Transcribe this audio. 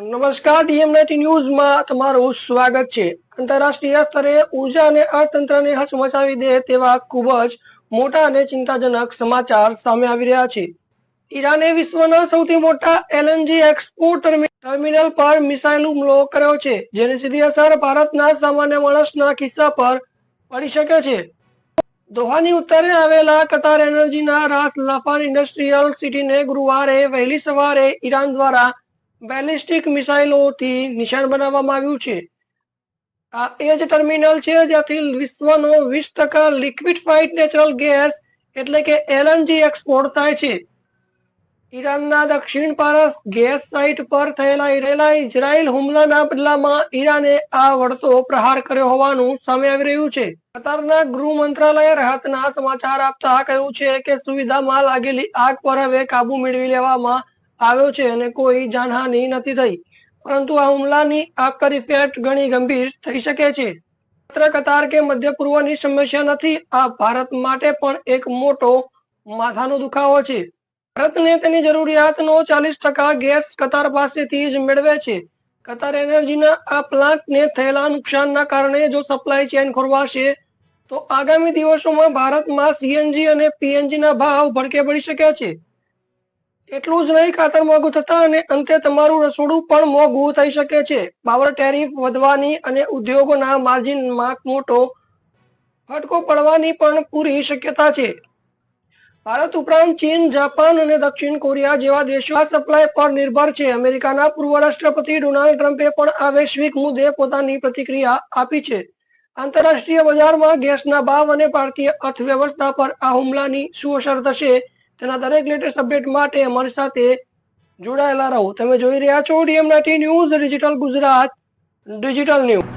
નમસ્કાર, ડીએમ90 ન્યૂઝમાં તમારું સ્વાગત છે। આંતરરાષ્ટ્રીય સ્તરે ઉર્જા અને અર્થતંત્રને હચમચાવી દે તેવા ખૂબ જ મોટા અને ચિંતાજનક સમાચાર સામે આવી રહ્યા છે। ઈરાને વિશ્વના સૌથી મોટા એલએનજી એક્સપોર્ટ ટર્મિનલ પર મિસાઇલ હુમલો કર્યો છે, જેની સીધી અસર ભારતના સામાન્ય માણસના ખિસ્સા પર પડી શકે છે। દોહાની ઉત્તરે આવેલા કતાર એનર્જીના રાસ લાફાન ઇન્ડસ્ટ્રીયલ સિટીને ગુરુવારે વહેલી સવારે ઈરાન દ્વારા બેલિસ્ટિક મિસાઇલોથી નિશાન બનાવવામાં આવ્યું છે। આ એ જ ટર્મિનલ છે જ્યાંથી વિશ્વનો 20% લિક્વિફાઇડ નેચરલ ગેસ એટલે કે એલએનજી એક્સપોર્ટ થાય છે। ઈરાનના દક્ષિણ પારસ ગેસ સાઇટ પર થયેલા ઇઝરાયલ હુમલાના બદલામાં ઈરાને આ વળતો પ્રહાર કર્યો હોવાનું સામે આવી રહ્યું છે। કતારના ગૃહ મંત્રાલયે રાહતના સમાચાર આપતા કહ્યું છે કે સુવિધામાં લાગેલી આગ પર હવે કાબુ મેળવી લેવામાં આવ્યો છે અને કોઈ જાનહાનિ નથી થઈ, પરંતુ આ હુમલાની આફ્ટર ઇફેક્ટ ઘણી ગંભીર થઈ શકે છે। માત્ર કતાર કે મધ્ય પૂર્વની સમસ્યા નથી, આ ભારત માટે પણ એક મોટો માથાનો દુખાવો છે। ભારતને તેની જરૂરિયાતનો 40% ગેસ કતાર પાસેથી જ મેળવે છે। કતાર એનર્જીના આ પ્લાન્ટને થયેલા નુકસાનના કારણે જો સપ્લાય ચેન ખોરવાશે તો આગામી દિવસોમાં ભારતમાં સીએનજી અને પીએનજીના ભાવ ભડકે પડી શકે છે। એટલું જ નહીં, ખાતર મોંઘું થતા અને અંતે તમારું રસોડું પણ મોંઘું થઈ શકે છે। પાવર ટેરિફ વધવાની અને ઉદ્યોગોના માર્જિનમાં મોટો ફટકો પડવાની પણ પૂરી શક્યતા છે। ભારત ઉપરાંત ચીન, જાપાન અને દક્ષિણ કોરિયા જેવા દેશો આ સપ્લાય પર નિર્ભર છે। અમેરિકાના પૂર્વ રાષ્ટ્રપતિ ડોનાલ્ડ ટ્રમ્પે પણ આ વૈશ્વિક મુદ્દે પોતાની પ્રતિક્રિયા આપી છે। આંતરરાષ્ટ્રીય બજારમાં ગેસના ભાવ અને ભારતીય અર્થવ્યવસ્થા પર આ હુમલાની શું અસર થશે તેના દરેક લેટેસ્ટ અપડેટ માટે અમારી સાથે જોડાયેલા રહો। તમે જોઈ રહ્યા છો ડીએમ90 news, digital Gujarat, digital news.